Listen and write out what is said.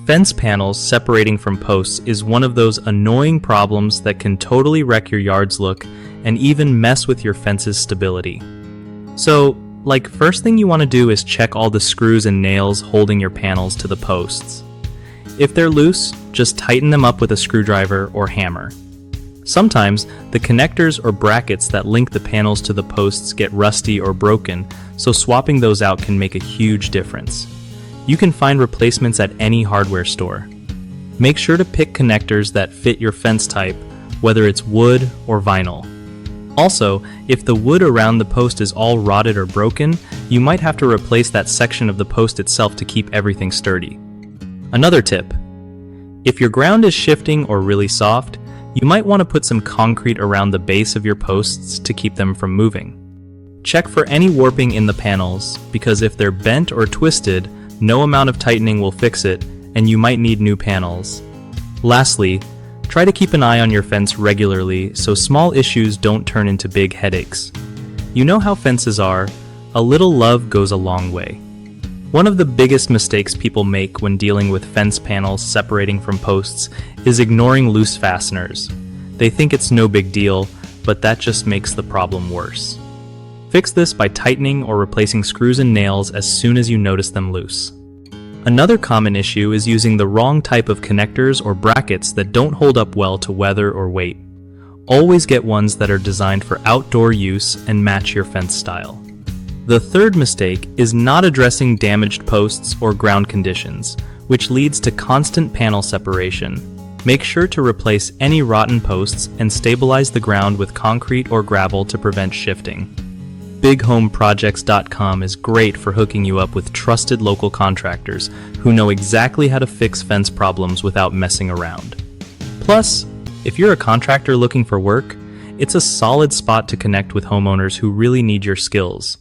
Fence panels separating from posts is one of those annoying problems that can totally wreck your yard's look and even mess with your fence's stability. So, first thing you want to do is check all the screws and nails holding your panels to the posts. If they're loose, just tighten them up with a screwdriver or hammer. Sometimes, the connectors or brackets that link the panels to the posts get rusty or broken, so swapping those out can make a huge difference. You can find replacements at any hardware store. Make sure to pick connectors that fit your fence type, whether it's wood or vinyl. Also, if the wood around the post is all rotted or broken, you might have to replace that section of the post itself to keep everything sturdy. Another tip: if your ground is shifting or really soft, you might want to put some concrete around the base of your posts to keep them from moving. Check for any warping in the panels, because if they're bent or twisted, no amount of tightening will fix it, and you might need new panels. Lastly, try to keep an eye on your fence regularly so small issues don't turn into big headaches. You know how fences are, a little love goes a long way. One of the biggest mistakes people make when dealing with fence panels separating from posts is ignoring loose fasteners. They think it's no big deal, but that just makes the problem worse. Fix this by tightening or replacing screws and nails as soon as you notice them loose. Another common issue is using the wrong type of connectors or brackets that don't hold up well to weather or weight. Always get ones that are designed for outdoor use and match your fence style. The third mistake is not addressing damaged posts or ground conditions, which leads to constant panel separation. Make sure to replace any rotten posts and stabilize the ground with concrete or gravel to prevent shifting. BigHomeProjects.com is great for hooking you up with trusted local contractors who know exactly how to fix fence problems without messing around. Plus, if you're a contractor looking for work, it's a solid spot to connect with homeowners who really need your skills.